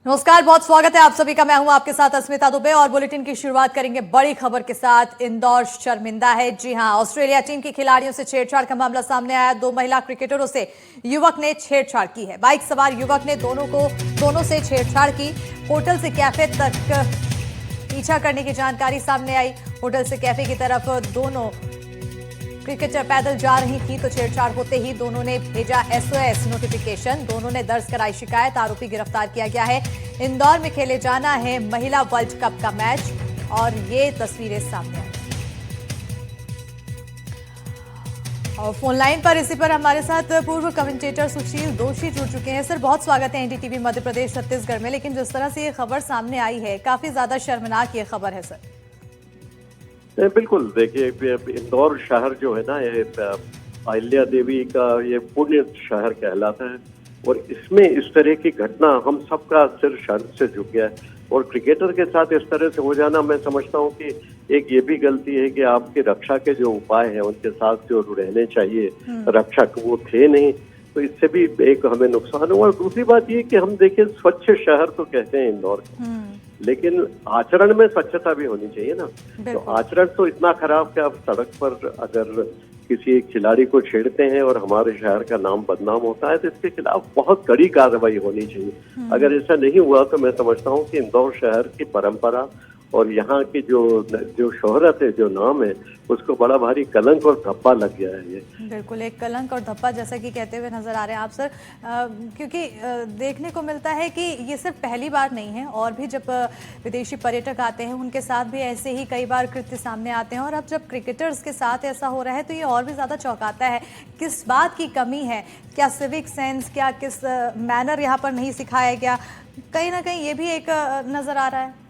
नमस्कार, बहुत स्वागत है आप सभी का। मैं हूं आपके साथ अस्मिता दुबे और बुलेटिन की शुरुआत करेंगे बड़ी खबर के साथ। इंदौर शर्मिंदा है। जी हां, ऑस्ट्रेलिया टीम की खिलाड़ियों से छेड़छाड़ का मामला सामने आया। 2 महिला क्रिकेटरों से युवक ने छेड़छाड़ की है। बाइक सवार युवक ने दोनों से छेड़छाड़ की। होटल से कैफे तक पीछा करने की जानकारी सामने आई। होटल से कैफे की तरफ दोनों क्रिकेटर पैदल जा रही थी तो छेड़छाड़ होते ही दोनों ने भेजा SOS नोटिफिकेशन। दोनों ने दर्ज कराई शिकायत। आरोपी गिरफ्तार किया गया है। इंदौर में खेले जाना है महिला वर्ल्ड कप का मैच और ये तस्वीरें सामने आई। और फोन लाइन पर इसी पर हमारे साथ पूर्व कमेंटेटर सुशील दोषी जुड़ चुके हैं। सर, बहुत स्वागत है NDTV मध्य प्रदेश छत्तीसगढ़ में। लेकिन जिस तरह से ये खबर सामने आई है, काफी ज्यादा शर्मनाक ये खबर है सर। बिल्कुल, देखिए इंदौर शहर जो है ना, ये अहिल्या देवी का ये पुण्य शहर कहलाता है और इसमें इस तरह की घटना हम सबका सिर शर्म से झुक गया है। और क्रिकेटर के साथ इस तरह से हो जाना, मैं समझता हूँ कि एक ये भी गलती है कि आपके रक्षा के जो उपाय हैं उनके साथ जो रहने चाहिए रक्षक, वो थे नहीं, तो इससे भी एक हमें नुकसान हुआ। और दूसरी बात ये कि हम देखें, स्वच्छ शहर तो कहते हैं इंदौर को, लेकिन आचरण में स्वच्छता भी होनी चाहिए ना। तो आचरण तो इतना खराब कि आप सड़क पर अगर किसी खिलाड़ी को छेड़ते हैं और हमारे शहर का नाम बदनाम होता है तो इसके खिलाफ बहुत कड़ी कार्रवाई होनी चाहिए। अगर ऐसा नहीं हुआ तो मैं समझता हूँ कि इंदौर शहर की परंपरा और यहाँ की जो शोहरत है, जो नाम है, उसको बड़ा भारी कलंक और धब्बा लग गया है। ये बिल्कुल एक कलंक और धब्बा जैसा कि कहते हुए नजर आ रहे हैं आप सर। क्योंकि देखने को मिलता है कि ये सिर्फ पहली बार नहीं है, और भी जब विदेशी पर्यटक आते हैं उनके साथ भी ऐसे ही कई बार कृत्य सामने आते हैं। और अब जब क्रिकेटर्स के साथ ऐसा हो रहा है तो ये और भी ज़्यादा चौंकाता है। किस बात की कमी है? क्या सिविक सेंस, क्या किस मैनर यहाँ पर नहीं सिखाया गया? कहीं ना कहीं ये भी एक नज़र आ रहा है।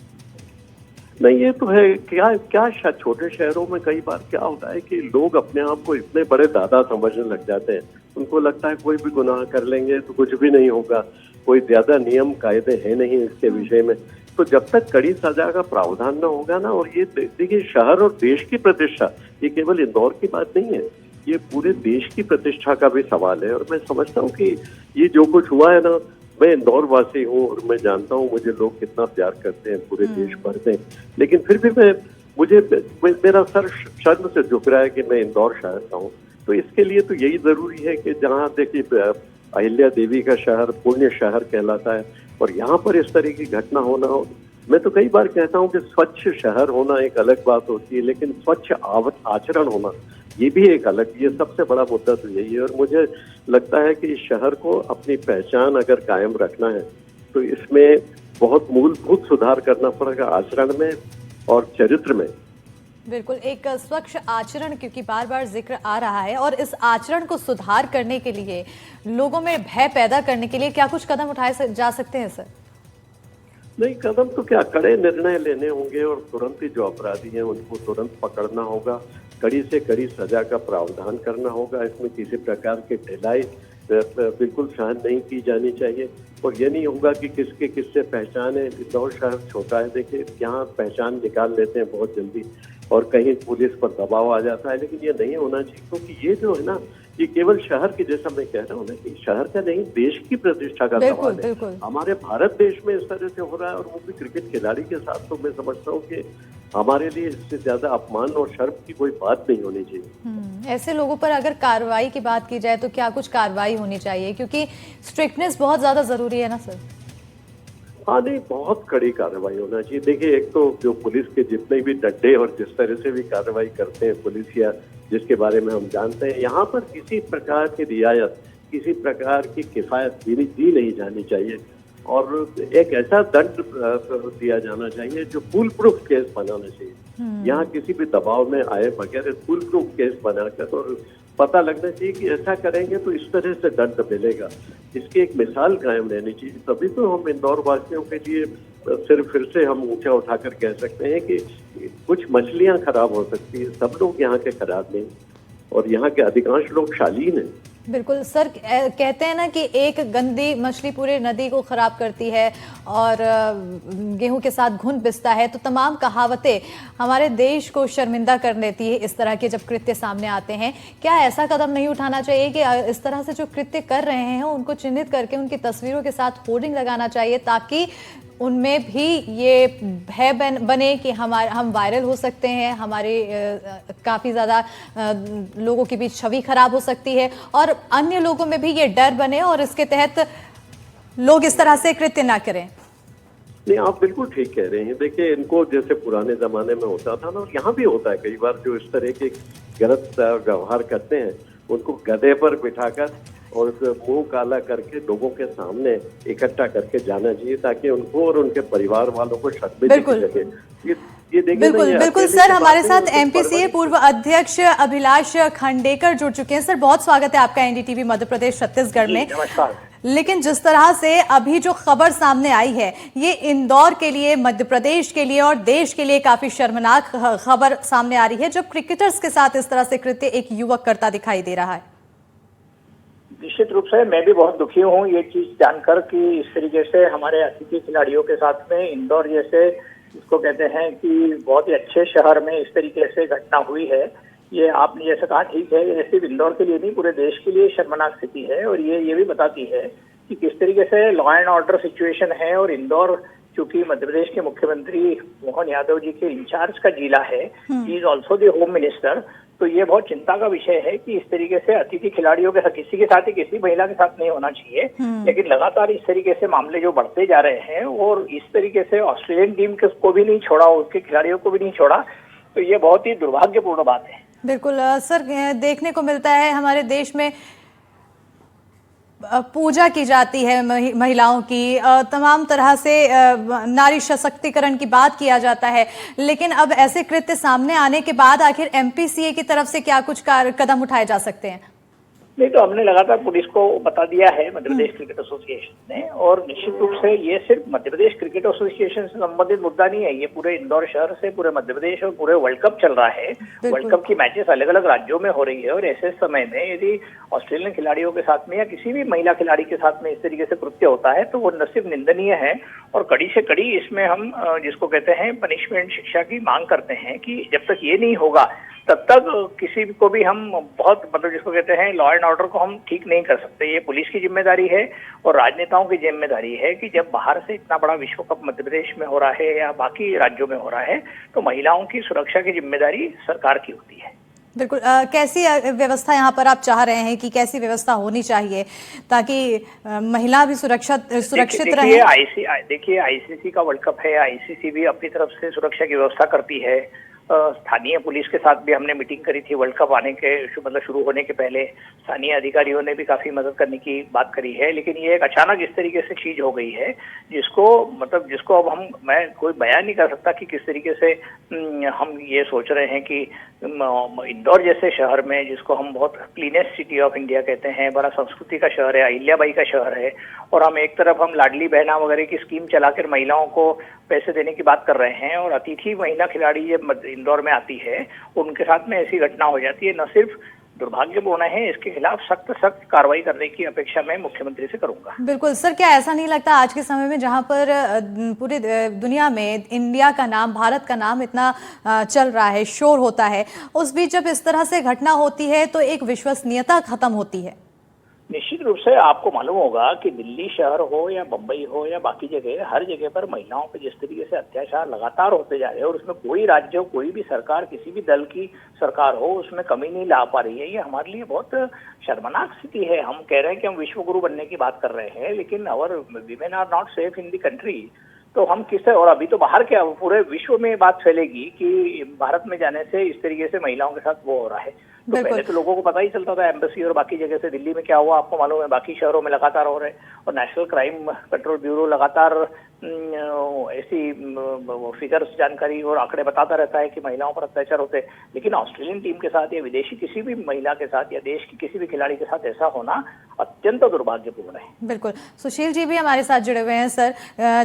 नहीं, ये तो है। क्या छोटे शहरों में कई बार क्या होता है कि लोग अपने आप को इतने बड़े दादा समझने लग जाते हैं। उनको लगता है कोई भी गुनाह कर लेंगे तो कुछ भी नहीं होगा, कोई ज्यादा नियम कायदे हैं नहीं इसके विषय में। तो जब तक कड़ी सजा का प्रावधान न होगा ना, और ये देखिए, शहर और देश की प्रतिष्ठा, ये केवल इंदौर की बात नहीं है, ये पूरे देश की प्रतिष्ठा का भी सवाल है। और मैं समझता हूँ कि ये जो कुछ हुआ है ना, मैं इंदौर वासी हूँ और मैं जानता हूँ मुझे लोग कितना प्यार करते हैं पूरे देश भर में, लेकिन फिर भी मेरा सर शर्म से झुक रहा है कि मैं इंदौर शहर का हूँ। तो इसके लिए तो यही जरूरी है कि जहाँ देखिए अहिल्या देवी का शहर पुण्य शहर कहलाता है और यहाँ पर इस तरह की घटना होना हो, मैं तो कई बार कहता हूँ कि स्वच्छ शहर होना एक अलग बात होती है, लेकिन स्वच्छ आचरण होना ये भी एक अलग, ये सबसे बड़ा मुद्दा तो यही है। और मुझे लगता है कि इस शहर को अपनी पहचान अगर कायम रखना है तो इसमें बहुत मूलभूत सुधार करना पड़ेगा, आचरण में और चरित्र में। बिल्कुल एक स्वच्छ आचरण, क्योंकि बार बार जिक्र आ रहा है, और इस आचरण को सुधार करने के लिए, लोगों में भय पैदा करने के लिए क्या कुछ कदम उठाए जा सकते हैं सर? नहीं, कदम तो क्या, कड़े निर्णय लेने होंगे और तुरंत ही जो अपराधी हैं उनको तुरंत पकड़ना होगा, कड़ी से कड़ी सजा का प्रावधान करना होगा। इसमें किसी प्रकार की ढिलाई बिल्कुल सहन नहीं की जानी चाहिए। और ये नहीं होगा कि किसके किससे पहचान है। इंदौर शहर छोटा है, देखिए यहाँ पहचान निकाल लेते हैं बहुत जल्दी और कहीं पुलिस पर दबाव आ जाता है, लेकिन ये नहीं होना चाहिए। क्योंकि ये जो है ना, ये केवल शहर की, जैसा मैं कह रहा हूँ ना, कि शहर का नहीं, देश की प्रतिष्ठा का सवाल है। हमारे भारत देश में इस तरह से हो रहा है और वो भी क्रिकेट खिलाड़ी के साथ, तो मैं समझता हूँ कि हमारे लिए इससे ज्यादा अपमान और शर्म की कोई बात नहीं होनी चाहिए। ऐसे लोगों पर अगर कार्रवाई की बात की जाए तो क्या कुछ कार्रवाई होनी चाहिए? क्योंकि स्ट्रिक्टनेस बहुत ज्यादा जरूरी है ना सर। हाँ, नहीं, बहुत कड़ी कार्रवाई होना चाहिए। देखिए, एक तो जो पुलिस के जितने भी डंडे और जिस तरह से भी कार्रवाई करते हैं पुलिस, या जिसके बारे में हम जानते हैं, यहाँ पर किसी प्रकार की रियायत, किसी प्रकार की किफायत दी नहीं जानी चाहिए। और एक ऐसा दंड दिया जाना चाहिए जो फुल प्रूफ केस बनाना चाहिए। यहाँ किसी भी दबाव में आए बगैर फुल प्रूफ केस बनाकर, और पता लगना चाहिए कि ऐसा करेंगे तो इस तरह से दंड मिलेगा। इसकी एक मिसाल कायम रहनी चाहिए। तभी तो हम इंदौर वासियों के लिए सिर्फ फिर से हम ऊंचा उठाकर कह सकते हैं कि कुछ मछलियां खराब हो सकती है, सब लोग यहाँ के खराब नहीं, और यहाँ के अधिकांश लोग शालीन हैं। बिल्कुल सर, कहते हैं ना कि एक गंदी मछली पूरे नदी को खराब करती है और गेहूं के साथ घुन पिसता है, तो तमाम कहावतें हमारे देश को शर्मिंदा कर देती है इस तरह के जब कृत्य सामने आते हैं। क्या ऐसा कदम नहीं उठाना चाहिए कि इस तरह से जो कृत्य कर रहे हैं उनको चिन्हित करके उनकी तस्वीरों के साथ होर्डिंग लगाना चाहिए, ताकि उनमें भी ये भय बने कि हम वायरल हो सकते हैं, हमारे काफ़ी ज़्यादा लोगों के बीच छवि खराब हो सकती है और अन्य लोगों में भी ये डर बने और इसके तहत लोग इस तरह से कृत्य ना करें। नहीं, आप बिल्कुल ठीक कह रहे हैं। देखिए, इनको जैसे पुराने जमाने में होता था ना, और यहाँ भी होता है कई बार, जो इस तरह के गलत व्यवहार करते हैं उनको गधे पर बिठाकर और मुंह काला करके लोगों के सामने इकट्ठा करके जाना चाहिए, ताकि उनको और उनके परिवार वालों को शक में दिखने लगे। ये बिल्कुल बिल्कुल सर, हमारे साथ एमपीसीए पूर्व अध्यक्ष अभिलाष खंडेकर जुड़ चुके हैं। सर, बहुत स्वागत है आपका एनडीटीवी मध्य प्रदेश छत्तीसगढ़ में। नमस्कार। लेकिन जिस तरह से अभी जो खबर सामने आई है, ये इंदौर के लिए, मध्य प्रदेश के लिए और देश के लिए काफी शर्मनाक खबर सामने आ रही है, जब क्रिकेटर्स के साथ इस तरह से कृत्य एक युवक करता दिखाई दे रहा है। निश्चित रूप से मैं भी बहुत दुखी हूँ ये चीज जानकर कि इस तरीके से हमारे अतिथि खिलाड़ियों के साथ में इंदौर जैसे, जिसको कहते हैं कि बहुत ही अच्छे शहर में इस तरीके से घटना हुई है। ये आपने जैसे कहा ठीक है, ये सिर्फ इंदौर के लिए नहीं पूरे देश के लिए शर्मनाक स्थिति है और ये भी बताती है कि किस तरीके से लॉ एंड ऑर्डर सिचुएशन है। और इंदौर चूंकि मध्य प्रदेश के मुख्यमंत्री मोहन यादव जी के इंचार्ज का जिला है, he is also the home minister, तो ये बहुत चिंता का विषय है कि इस तरीके से अतिथि खिलाड़ियों के साथ, किसी के साथ ही, किसी महिला के साथ नहीं होना चाहिए। लेकिन लगातार इस तरीके से मामले जो बढ़ते जा रहे हैं और इस तरीके से ऑस्ट्रेलियन टीम को भी नहीं छोड़ा, उसके खिलाड़ियों को भी नहीं छोड़ा, तो ये बहुत ही दुर्भाग्यपूर्ण बात है। बिल्कुल सर, देखने को मिलता है हमारे देश में पूजा की जाती है महिलाओं की, तमाम तरह से नारी सशक्तिकरण की बात किया जाता है, लेकिन अब ऐसे कृत्य सामने आने के बाद आखिर एमपीसीए की तरफ से क्या कुछ कदम उठाए जा सकते हैं? नहीं, तो हमने लगातार पुलिस को बता दिया है, मध्य प्रदेश क्रिकेट एसोसिएशन ने, और निश्चित रूप से ये सिर्फ मध्य प्रदेश क्रिकेट एसोसिएशन से संबंधित मुद्दा नहीं है, ये पूरे इंदौर शहर से, पूरे मध्य प्रदेश और पूरे वर्ल्ड कप चल रहा है। वर्ल्ड कप की मैचेस अलग अलग राज्यों में हो रही है और ऐसे समय में यदि ऑस्ट्रेलियन खिलाड़ियों के साथ में या किसी भी महिला खिलाड़ी के साथ में इस तरीके से कृत्य होता है तो वो न सिर्फ निंदनीय है और कड़ी से कड़ी इसमें हम जिसको कहते हैं पनिशमेंट, शिक्षा की मांग करते हैं कि जब तक ये नहीं होगा तब तक किसी को भी हम बहुत, मतलब जिसको कहते हैं लॉ एंड ऑर्डर को हम ठीक नहीं कर सकते। ये पुलिस की जिम्मेदारी है और राजनेताओं की जिम्मेदारी है कि जब बाहर से इतना बड़ा विश्व कप मध्य प्रदेश में हो रहा है या बाकी राज्यों में हो रहा है तो महिलाओं की सुरक्षा की जिम्मेदारी सरकार की होती है। बिल्कुल, कैसी व्यवस्था यहाँ पर आप चाह रहे हैं कि कैसी व्यवस्था होनी चाहिए ताकि महिला भी सुरक्षित रहे? देखिए, आईसीसी का वर्ल्ड कप है, आईसीसी भी अपनी तरफ से सुरक्षा की व्यवस्था करती है। स्थानीय पुलिस के साथ भी हमने मीटिंग करी थी वर्ल्ड कप आने के मतलब शुरू होने के पहले, स्थानीय अधिकारियों ने भी काफी मदद करने की बात करी है। लेकिन ये एक अचानक इस तरीके से चीज हो गई है जिसको अब मैं कोई बयान नहीं कर सकता कि किस तरीके से हम ये सोच रहे हैं कि इंदौर जैसे शहर में, जिसको हम बहुत क्लीनेस्ट सिटी ऑफ इंडिया कहते हैं, बड़ा संस्कृति का शहर है, अहिल्याबाई का शहर है, और हम एक तरफ हम लाडली बहना वगैरह की स्कीम चलाकर महिलाओं को पैसे देने की बात कर रहे हैं और अतिथि महिला खिलाड़ी जब इंदौर में आती है उनके साथ में ऐसी घटना हो जाती है, न सिर्फ दुर्भाग्यपूर्ण है, इसके खिलाफ सख्त कार्रवाई करने की अपेक्षा मैं मुख्यमंत्री से करूंगा। बिल्कुल सर, क्या ऐसा नहीं लगता आज के समय में जहां पर पूरी दुनिया में इंडिया का नाम, भारत का नाम इतना चल रहा है, शोर होता है, उस बीच जब इस तरह से घटना होती है तो एक विश्वसनीयता खत्म होती है? निश्चित रूप से आपको मालूम होगा कि दिल्ली शहर हो या बंबई हो या बाकी जगह, हर जगह पर महिलाओं पर जिस तरीके से अत्याचार लगातार होते जा रहे हैं और उसमें कोई राज्य हो, कोई भी सरकार, किसी भी दल की सरकार हो, उसमें कमी नहीं ला पा रही है। ये हमारे लिए बहुत शर्मनाक स्थिति है। हम कह रहे हैं कि हम विश्व गुरु बनने की बात कर रहे हैं, लेकिन our women are not safe in the country, तो हम किससे, और अभी तो बाहर क्या पूरे विश्व में बात फैलेगी कि भारत में जाने से इस तरीके से महिलाओं के साथ वो हो रहा है। तो पहले तो लोगों को पता ही चलता था एम्बेसी और बाकी जगह से, दिल्ली में क्या हुआ आपको मालूम है, बाकी शहरों में लगातार हो रहे हैं और नेशनल क्राइम कंट्रोल ब्यूरो लगातार ऐसी फिगर्स, जानकारी और आंकड़े बताता रहता है कि महिलाओं पर अत्याचार होते हैं। लेकिन ऑस्ट्रेलियन टीम के साथ या विदेशी किसी भी महिला के साथ या देश की किसी भी खिलाड़ी के साथ ऐसा होना अत्यंत दुर्भाग्यपूर्ण है। बिल्कुल, सुशील जी भी हमारे साथ जुड़े हुए हैं। सर,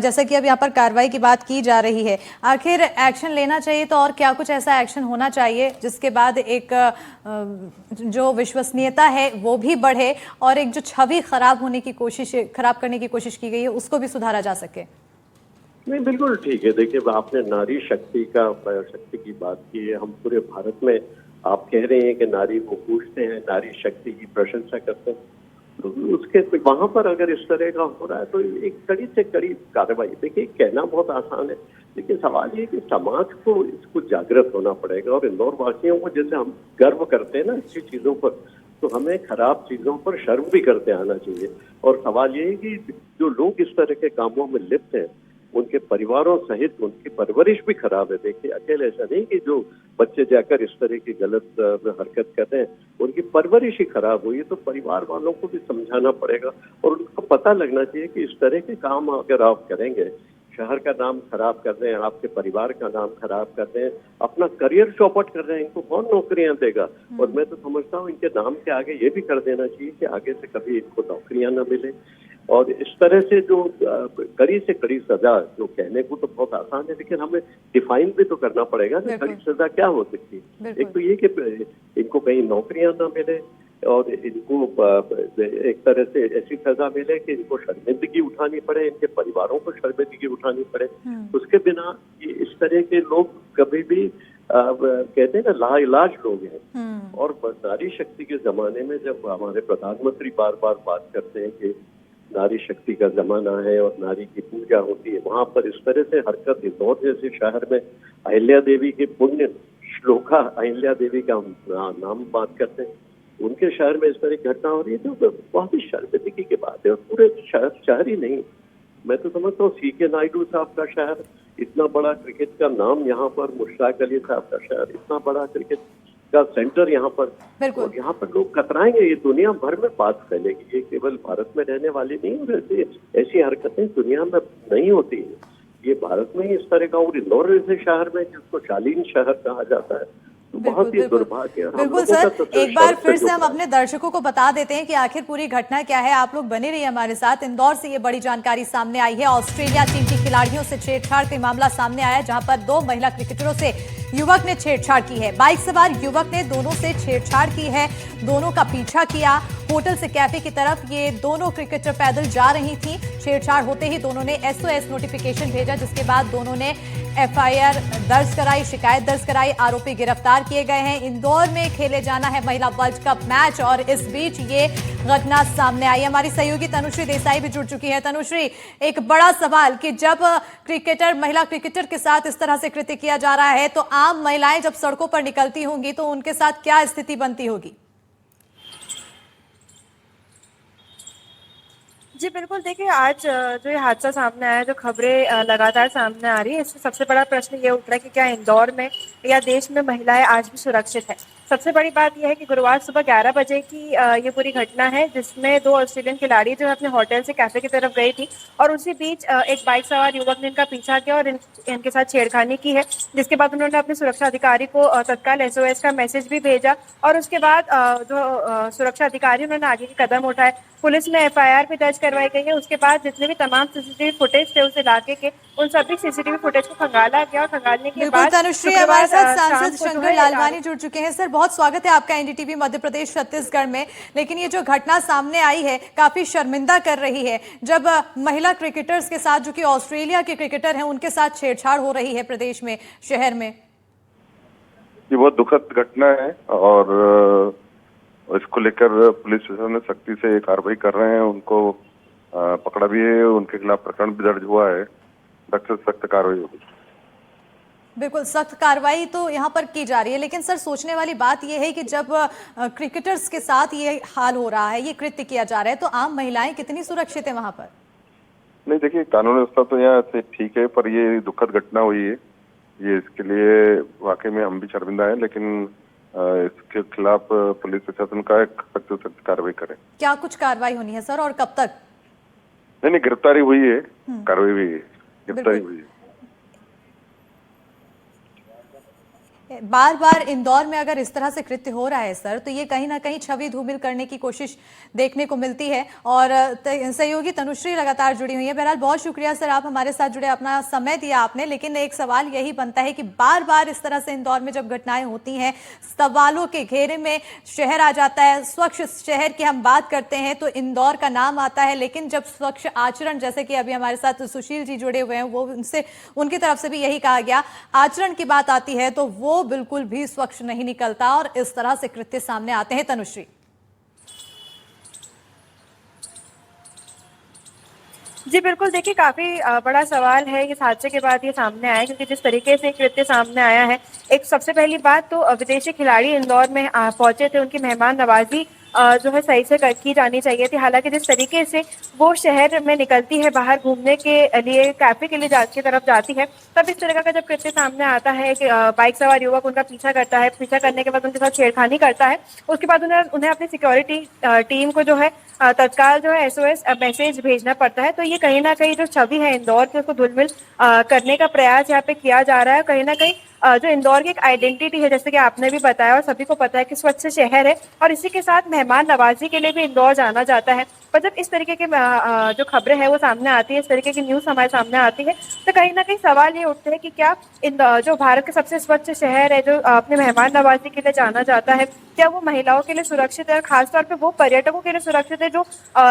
जैसे कि अब यहाँ पर कार्रवाई की बात की जा रही है, आखिर एक्शन लेना चाहिए तो और क्या कुछ ऐसा एक्शन होना चाहिए जिसके बाद एक जो विश्वसनीयता है वो भी बढ़े और एक जो छवि खराब करने की कोशिश की गई है उसको भी सुधारा जा सके। नहीं, बिल्कुल ठीक है। देखिए, आपने नारी शक्ति की बात की है। हम पूरे भारत में आप कह रहे हैं कि नारी को पूछते हैं, नारी शक्ति की प्रशंसा करते हैं, तो उसके वहां पर अगर इस तरह का हो रहा है तो एक कड़ी से कड़ी कार्रवाई। देखिए, कहना बहुत आसान है, लेकिन सवाल ये कि समाज को इसको जागृत होना पड़ेगा। और इंदौर वासियों को जैसे हम गर्व करते हैं ना अच्छी चीजों पर, तो हमें खराब चीजों पर शर्म भी करते आना चाहिए। और सवाल ये है कि जो लोग इस तरह के कामों में लिप्त हैं, उनके परिवारों सहित उनकी परवरिश भी खराब है। देखिए, अकेले ऐसा नहीं कि जो बच्चे जाकर इस तरह की गलत हरकत कर रहे हैं, उनकी परवरिश ही खराब हुई है। तो परिवार वालों को भी समझाना पड़ेगा और उनको पता लगना चाहिए कि इस तरह के काम अगर आप करेंगे, शहर का नाम खराब कर रहे हैं, आपके परिवार का नाम खराब कर रहे हैं, अपना करियर चौपट कर रहे हैं, इनको कौन नौकरियां देगा। और मैं तो समझता हूँ इनके नाम के आगे ये भी कर देना चाहिए कि आगे से कभी इनको नौकरियां न मिले। और इस तरह से जो कड़ी से कड़ी सजा, जो कहने को तो बहुत आसान है, लेकिन हमें डिफाइन भी तो करना पड़ेगा ना कड़ी सजा क्या हो सकती है। एक तो ये कि इनको कहीं नौकरियां ना मिले और इनको एक तरह से ऐसी सजा मिले कि इनको शर्मिंदगी उठानी पड़े, इनके परिवारों को शर्मिंदगी उठानी पड़े। उसके बिना ये इस तरह के लोग कभी भी कहते हैं ना लाइलाज लोग हैं। और नारी शक्ति के जमाने में जब हमारे प्रधानमंत्री बार बार बात करते हैं कि नारी शक्ति का जमाना है और नारी की पूजा होती है, वहां पर इस तरह से हरकत, इंदौर जैसे शहर में अहिल्या देवी के पुण्य श्लोका अहिल्या देवी का नाम बात करते हैं, उनके शहर में इस तरह की घटना हो रही है तो बहुत ही शर्मिंदगी की बात है। और पूरे शहर ही नहीं, मैं तो समझता हूँ CK नायडू साहब का शहर, इतना बड़ा क्रिकेट का नाम यहाँ पर, मुश्ताक अली साहब का शहर, इतना बड़ा क्रिकेट का सेंटर यहाँ पर, और यहाँ पर लोग कतराएंगे। ये दुनिया भर में बात फैलेगी, ये केवल भारत में रहने वाली नहीं। और ऐसी हरकतें दुनिया में नहीं होती है, ये भारत में ही इस तरह का। और इंदौर जैसे शहर में, जिसको शालीन शहर कहा जाता है, तो बहुत ही दुर्भाग्य। बिल्कुल सर, एक बार फिर से हम अपने दर्शकों को बता देते हैं कि आखिर पूरी घटना क्या है। आप लोग बने रहिए हमारे साथ। इंदौर से ये बड़ी जानकारी सामने आई है। ऑस्ट्रेलिया टीम की खिलाड़ियों से छेड़छाड़ का मामला सामने आया, जहां पर 2 महिला क्रिकेटरों से युवक ने छेड़छाड़ की है। बाइक सवार युवक ने दोनों से छेड़छाड़ की है, दोनों का पीछा किया। होटल से कैफे की तरफ ये दोनों क्रिकेटर पैदल जा रही थी। छेड़छाड़ होते ही दोनों ने SOS नोटिफिकेशन भेजा, जिसके बाद दोनों ने FIR दर्ज कराई, शिकायत दर्ज कराई। आरोपी गिरफ्तार किए गए हैं। इंदौर में खेले जाना है महिला वर्ल्ड कप मैच और इस बीच ये घटना सामने आई। हमारी सहयोगी तनुश्री देसाई भी जुड़ चुकी है। तनुश्री, एक बड़ा सवाल कि जब महिला क्रिकेटर के साथ इस तरह से कृत्य किया जा रहा है, तो आम महिलाएं जब सड़कों पर निकलती होंगी तो उनके साथ क्या स्थिति बनती होगी? जी बिल्कुल, देखिए आज जो ये हादसा सामने आया, जो खबरें लगातार सामने आ रही है, इससे सबसे बड़ा प्रश्न ये उठ रहा है कि क्या इंदौर में या देश में महिलाएं आज भी सुरक्षित है। सबसे बड़ी बात यह है कि गुरुवार सुबह 11 बजे की ये पूरी घटना है, जिसमें 2 ऑस्ट्रेलियन खिलाड़ी जो अपने होटल से कैफे की तरफ गई थी और उसी बीच एक बाइक सवार युवक ने इनका पीछा किया और इनके साथ छेड़खानी की है, जिसके बाद उन्होंने अपने सुरक्षा अधिकारी को तत्काल SOS का मैसेज भी भेजा और उसके बाद जो सुरक्षा अधिकारी उन्होंने आगे के कदम उठाए। पुलिस में FIR भी दर्ज करवाई गई है। उसके बाद जितने भी तमाम CCTV फुटेज थे उस इलाके के, उन सभी CCTV फुटेज को खंगाला गया और खंगालने के बाद तनुश्री, हमारे साथ सांसद शंकर लालवानी जुड़ चुके हैं। सर, बहुत स्वागत है आपका NDTV मध्य प्रदेश छत्तीसगढ़ में। लेकिन ये जो घटना सामने आई है काफी शर्मिंदा कर रही है, जब महिला क्रिकेटर्स के साथ, जो कि ऑस्ट्रेलिया के क्रिकेटर हैं, उनके साथ छेड़छाड़ हो रही है प्रदेश में, शहर में। ये बहुत दुखद घटना है और इसको लेकर पुलिस प्रशासन ने सख्ती से कार्रवाई कर रहे हैं। उनको पकड़ा भी है, उनके खिलाफ प्रकरण भी दर्ज हुआ है। सख्त से सख्त कार्रवाई होगी। बिल्कुल, सख्त कार्रवाई तो यहाँ पर की जा रही है। लेकिन सर, सोचने वाली बात यह है कि जब क्रिकेटर्स के साथ ये हाल हो रहा है, ये कृत्य किया जा रहा है, तो आम महिलाएं कितनी सुरक्षित है वहां पर? नहीं, देखिए, कानून व्यवस्था तो यहाँ से ठीक है, पर ये दुखद घटना हुई है, ये इसके लिए वाकई में हम भी शर्मिंदा है। लेकिन इसके खिलाफ पुलिस प्रशासन का एक सख्त से सख्त कार्रवाई करे। क्या कुछ कार्रवाई होनी है सर, और कब तक? नहीं, गिरफ्तारी हुई है, कार्रवाई हुई है, गिरफ्तारी हुई है। बार बार इंदौर में अगर इस तरह से कृत्य हो रहा है सर, तो ये कहीं ना कहीं छवि धूमिल करने की कोशिश देखने को मिलती है। और सहयोगी तनुश्री लगातार जुड़ी हुई है। बहरहाल बहुत शुक्रिया सर, आप हमारे साथ जुड़े, अपना समय दिया आपने। लेकिन एक सवाल यही बनता है कि बार बार इस तरह से इंदौर में जब घटनाएं होती हैं, सवालों के घेरे में शहर आ जाता है। स्वच्छ शहर की हम बात करते हैं तो इंदौर का नाम आता है, लेकिन जब स्वच्छ आचरण, जैसे कि अभी हमारे साथ सुशील जी जुड़े हुए हैं, वो उनकी तरफ से भी यही कहा गया, आचरण की बात आती है तो वो बिल्कुल भी स्वच्छ नहीं निकलता और इस तरह से कृत्य सामने आते हैं। तनुश्री जी बिल्कुल, देखिए काफी बड़ा सवाल है इस हादसे के बाद ये सामने आया, क्योंकि जिस तरीके से कृत्य सामने आया है, एक सबसे पहली बात तो विदेशी खिलाड़ी इंदौर में पहुंचे थे, उनकी मेहमान नवाजी जो है सही से की जानी चाहिए थी। हालांकि जिस तरीके से वो शहर में निकलती है बाहर घूमने के लिए, कैफे के लिए की तरफ जाती है, तब इस तरह का जब कृत्य सामने आता है कि बाइक सवार युवक उनका पीछा करता है, पीछा करने के बाद उनके साथ छेड़खानी करता है, उसके बाद उन्हें अपनी सिक्योरिटी टीम को जो है तत्काल जो है एसओएस मैसेज भेजना पड़ता है। तो ये कहीं ना कहीं जो छवि है इंदौर की, उसको धुलमिल करने का प्रयास यहाँ पे किया जा रहा है। कहीं ना कहीं जो इंदौर की एक आइडेंटिटी है, जैसे कि आपने भी बताया और सभी को पता है कि स्वच्छ शहर है, और इसी के साथ मेहमान नवाजी के लिए भी इंदौर जाना जाता है। पर जब इस तरीके के जो खबरें हैं वो सामने आती है, इस तरीके की न्यूज़ हमारे सामने आती है, तो कहीं ना कहीं सवाल ये उठते हैं कि क्या जो भारत के सबसे स्वच्छ शहर है, जो अपने मेहमान नवाजी के लिए जाना जाता है, क्या वो महिलाओं के लिए सुरक्षित है? खासतौर पे वो पर्यटकों के लिए सुरक्षित है जो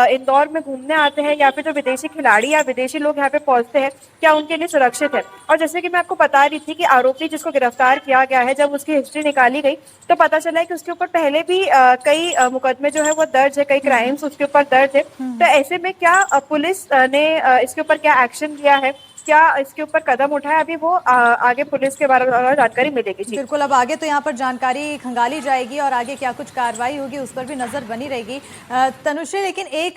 इंदौर में घूमने आते हैं, या फिर जो विदेशी खिलाड़ी या विदेशी लोग यहाँ पे पहुंचते हैं, क्या उनके लिए सुरक्षित है? और जैसे कि मैं आपको बता रही थी कि आरोपी जिसको गिरफ्तार किया गया है, जब उसकी हिस्ट्री निकाली गई तो पता चला है कि उसके ऊपर पहले भी कई मुकदमे जो है वो दर्ज है, कई क्राइम्स उसके ऊपर दर्ज है। तो ऐसे में क्या पुलिस ने इसके ऊपर क्या एक्शन लिया है, क्या इसके ऊपर कदम उठाया, अभी वो आगे पुलिस के बारे में जानकारी मिलेगी। जी बिल्कुल, अब आगे तो यहाँ पर जानकारी खंगाली जाएगी और आगे क्या कुछ कार्रवाई होगी उस पर भी नजर बनी रहेगी। तनुश्री, लेकिन एक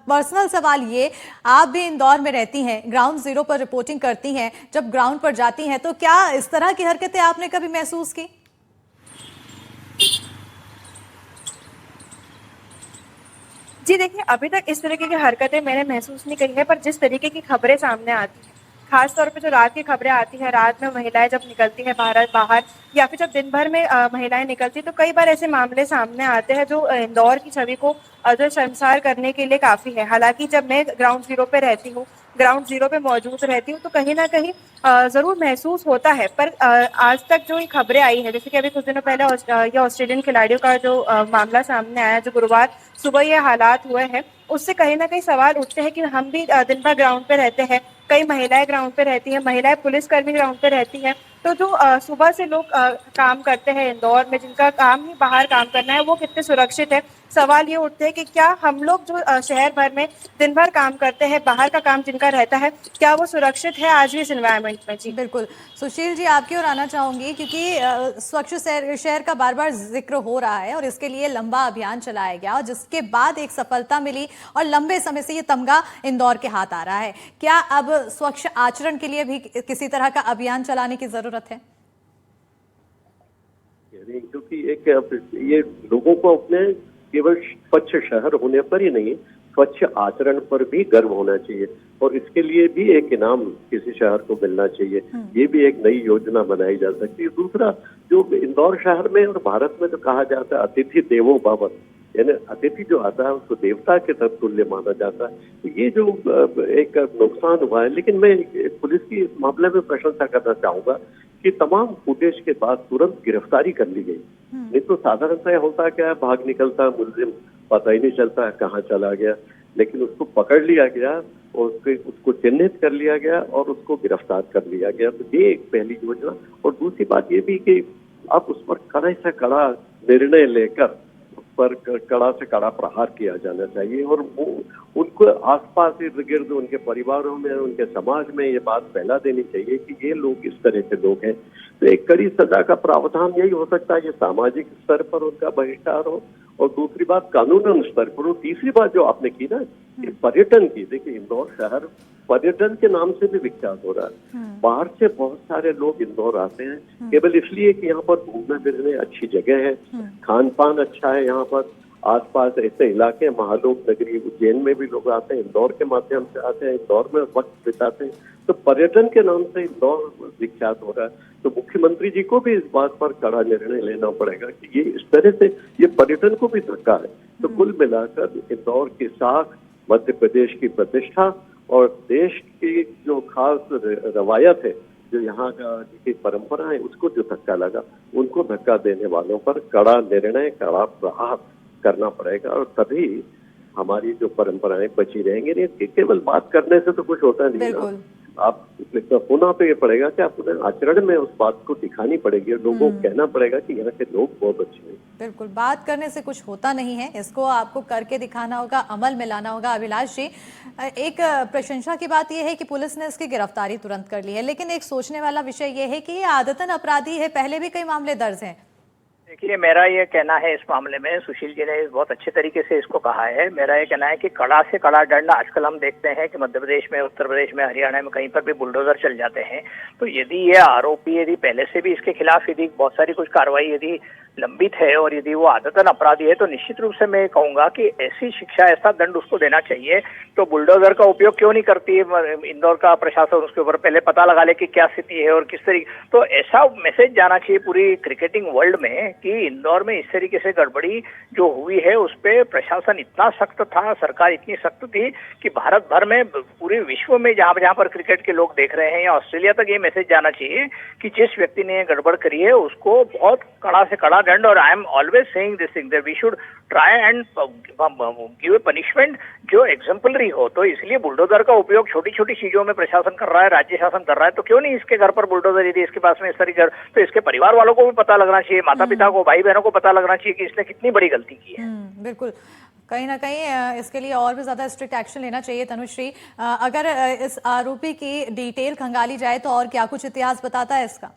पर्सनल सवाल ये, आप भी इंदौर में रहती हैं, ग्राउंड जीरो पर रिपोर्टिंग करती हैं, जब ग्राउंड पर जाती हैं तो क्या इस तरह की हरकतें आपने कभी महसूस की? जी देखिए, अभी तक इस तरीके की हरकतें मैंने महसूस नहीं करी है, पर जिस तरीके की खबरें सामने आती हैं, खास तौर पे जो रात की खबरें आती हैं, रात में महिलाएं जब निकलती हैं बाहर, या फिर जब दिन भर में महिलाएं निकलती, तो कई बार ऐसे मामले सामने आते हैं जो इंदौर की छवि को जो शर्मसार करने के लिए काफी है। हालांकि जब मैं ग्राउंड जीरो पे रहती हूँ, ग्राउंड जीरो पे मौजूद रहती हूँ, तो कहीं ना कहीं जरूर महसूस होता है। पर आज तक जो ये खबरें आई है, जैसे कि अभी कुछ दिनों पहले ये ऑस्ट्रेलियन खिलाड़ियों का जो मामला सामने आया, जो गुरुवार सुबह ये हालात हुए हैं, उससे कहीं ना कहीं सवाल उठते हैं कि हम भी दिन भर ग्राउंड पे रहते हैं, कई महिलाएं ग्राउंड पे रहती हैं, महिलाएं पुलिसकर्मी ग्राउंड पे रहती हैं, तो जो सुबह से लोग काम करते हैं इंदौर में, जिनका काम ही बाहर काम करना है, वो कितने सुरक्षित है? सवाल ये उठते हैं कि क्या हम लोग जो शहर भर में दिन भर काम करते हैं, बाहर का काम जिनका रहता है, क्या वो सुरक्षित है आज भी इस एनवायरनमेंट में? जी बिल्कुल, सुशील जी आपकी ओर आना चाहूंगी, क्योंकि स्वच्छ शहर का बार बार जिक्र हो रहा है और इसके लिए लंबा अभियान चलाया गया और जिसके बाद एक सफलता मिली और लंबे समय से ये तमगा इंदौर के हाथ आ रहा है। क्या अब स्वच्छ आचरण के लिए भी किसी तरह का अभियान चलाने की जरूरत है? क्योंकि एक ये लोगों को अपने केवल स्वच्छ शहर होने पर ही नहीं, स्वच्छ आचरण पर भी गर्व होना चाहिए और इसके लिए भी एक इनाम किसी शहर को मिलना चाहिए। ये भी एक नई योजना बनाई जा सकती है। दूसरा, जो इंदौर शहर में और भारत में तो कहा जाता है अतिथि देवो भव, यानी अतिथि जो आता है उसको देवता के तरफ तुल्य माना जाता है। तो ये जो एक नुकसान हुआ है, लेकिन मैं पुलिस की इस मामले में प्रशंसा करना चाहूंगा कि तमाम फुटेज के बाद तुरंत गिरफ्तारी कर ली गई। नहीं तो साधारणतः होता क्या है, भाग निकलता मुलजिम, पता ही नहीं चलता है कहाँ चला गया, लेकिन उसको पकड़ लिया गया और उसको चिन्हित कर लिया गया और उसको गिरफ्तार कर लिया गया। तो ये एक पहली योजना। और दूसरी बात ये भी कि अब उस पर कड़े से कड़ा निर्णय लेकर उस पर कड़ा से कड़ा प्रहार किया जाना चाहिए और वो उनको आसपास इर्द गिर्द उनके परिवारों में, उनके समाज में ये बात फैला देनी चाहिए कि ये लोग इस तरह के लोग हैं। तो एक कड़ी सजा का प्रावधान यही हो सकता है, ये सामाजिक स्तर पर उनका बहिष्कार हो और दूसरी बात कानूनन स्तर पर हो। तीसरी बात जो आपने की ना, पर्यटन की, देखिए इंदौर शहर पर्यटन के नाम से भी विख्यात हो रहा है। बाहर से बहुत सारे लोग इंदौर आते हैं केवल इसलिए कि यहाँ पर घूमने फिरने अच्छी जगह है, खान पान अच्छा है, यहाँ पर आसपास ऐसे इलाके, महालोक नगरी उज्जैन में भी लोग आते हैं, इंदौर के माध्यम से आते हैं, इंदौर में वक्त बिताते हैं। तो पर्यटन के नाम से इंदौर विख्यात हो रहा है, तो मुख्यमंत्री जी को भी इस बात पर कड़ा निर्णय लेना पड़ेगा कि ये इस तरह से ये पर्यटन को भी धक्का है। तो कुल मिलाकर इंदौर की साख, मध्य प्रदेश की प्रतिष्ठा और देश की जो खास रवायत है, जो यहाँ की परंपरा है, उसको जो धक्का लगा, उनको धक्का देने वालों पर कड़ा निर्णय, कड़ा प्रहार करना पड़ेगा और तभी हमारी जो परंपराएं बची रहेंगी। नहीं कि केवल बात करने से तो कुछ होता नहीं ना, आप होना तो ये पड़ेगा कि आप उन्हें आचरण में उस बात को दिखानी पड़ेगी और लोगों को कहना पड़ेगा कि यहाँ के लोग बहुत अच्छे हैं। बिल्कुल, बात करने से कुछ होता नहीं है, इसको आपको करके दिखाना होगा, अमल में लाना होगा। अभिलाष जी, एक प्रशंसा की बात यह है कि पुलिस ने इसकी गिरफ्तारी तुरंत कर ली है, लेकिन एक सोचने वाला विषय यह है कि ये आदतन अपराधी है, पहले भी कई मामले दर्ज हैं। देखिए, मेरा ये कहना है इस मामले में, सुशील जी ने बहुत अच्छे तरीके से इसको कहा है, मेरा ये कहना है कि कड़ा से कड़ा दंड आजकल हम देखते हैं कि मध्य प्रदेश में, उत्तर प्रदेश में, हरियाणा में कहीं पर भी बुलडोजर चल जाते हैं। तो यदि ये आरोपी यदि पहले से भी इसके खिलाफ यदि बहुत सारी कुछ कार्रवाई यदि लंबित है और यदि वो आदतन अपराधी है, तो निश्चित रूप से मैं कहूंगा कि ऐसी शिक्षा, ऐसा दंड उसको देना चाहिए। तो बुलडोजर का उपयोग क्यों नहीं करती इंदौर का प्रशासन, उसके ऊपर पहले पता लगा ले कि क्या स्थिति है और किस तरीके। तो ऐसा मैसेज जाना चाहिए पूरी क्रिकेटिंग वर्ल्ड में कि इंदौर में इस तरीके से गड़बड़ी जो हुई है उस पर प्रशासन इतना सख्त था, सरकार इतनी सख्त थी कि भारत भर में, पूरे विश्व में जहां जहां पर क्रिकेट के लोग देख रहे हैं या ऑस्ट्रेलिया तक ये मैसेज जाना चाहिए कि जिस व्यक्ति ने गड़बड़ करी है उसको बहुत कड़ा से कड़ा दंड। और I am always saying this thing that we should try and give a punishment जो एग्जाम्पलरी हो। तो इसलिए बुलडोजर का उपयोग छोटी छोटी चीजों में प्रशासन कर रहा है, राज्य शासन कर रहा है, तो क्यों नहीं इसके घर पर बुलडोजर यदि इसके पास में इस तरीके, तो इसके परिवार वालों को भी पता लगना चाहिए, माता पिता को, भाई बहनों को पता लगना चाहिए कि इसने कितनी बड़ी गलती की है। बिल्कुल, कहीं ना कहीं इसके लिए और भी ज्यादा स्ट्रिक्ट एक्शन लेना चाहिए। तनुश्री, अगर इस आरोपी की डिटेल खंगाली जाए तो और क्या कुछ इतिहास बताता है इसका?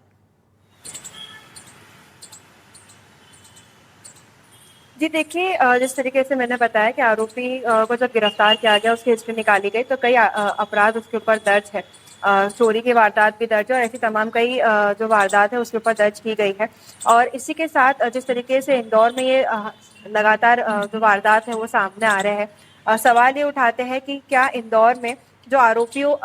जी देखिए, जिस तरीके से मैंने बताया कि आरोपी को जब गिरफ्तार किया गया, उसकी हिस्ट्री निकाली गई, तो कई अपराध उसके ऊपर दर्ज है। चोरी की वारदात भी दर्ज है और ऐसी तमाम कई जो वारदात है उसके ऊपर दर्ज की गई है। और इसी के साथ जिस तरीके से इंदौर में ये लगातार जो वारदात है वो सामने आ रहे हैं, सवाल ये उठाते हैं कि क्या इंदौर में जो आरोपियों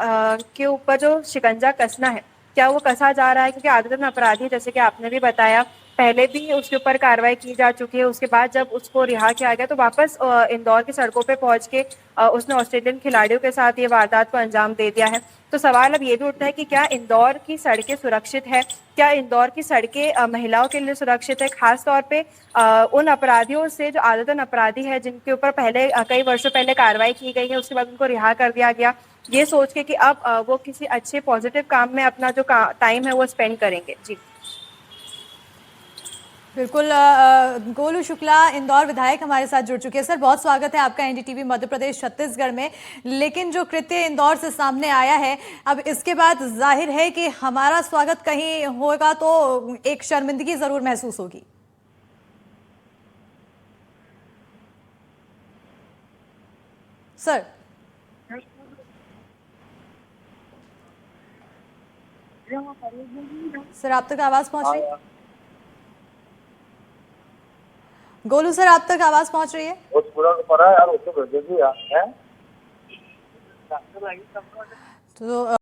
के ऊपर जो शिकंजा कसना है, क्या वो कसा जा रहा है? क्योंकि आदतन अपराधी, जैसे कि आपने भी बताया, पहले भी उसके ऊपर कार्रवाई की जा चुकी है। उसके बाद जब उसको रिहा किया गया तो वापस इंदौर की सड़कों पे पहुंच के उसने ऑस्ट्रेलियन खिलाड़ियों के साथ ये वारदात को अंजाम दे दिया है। तो सवाल अब ये भी उठता है कि क्या इंदौर की सड़कें सुरक्षित है? क्या इंदौर की सड़कें महिलाओं के लिए सुरक्षित है? खास तौर पे उन अपराधियों से जो आदतन अपराधी है, जिनके ऊपर पहले कई वर्षों पहले कार्रवाई की गई है, उसके बाद उनको रिहा कर दिया गया, ये सोच के कि अब वो किसी अच्छे पॉजिटिव काम में अपना जो टाइम है वो स्पेंड करेंगे। जी बिल्कुल, गोलू शुक्ला इंदौर विधायक हमारे साथ जुड़ चुके हैं। सर, बहुत स्वागत है आपका एनडीटीवी मध्य प्रदेश छत्तीसगढ़ में। लेकिन जो कृत्य इंदौर से सामने आया है, अब इसके बाद जाहिर है कि हमारा स्वागत कहीं होगा तो एक शर्मिंदगी जरूर महसूस होगी। सर आप तक आवाज पहुंच रही है? गोलू सर, आप तक आवाज पहुंच रही है? तो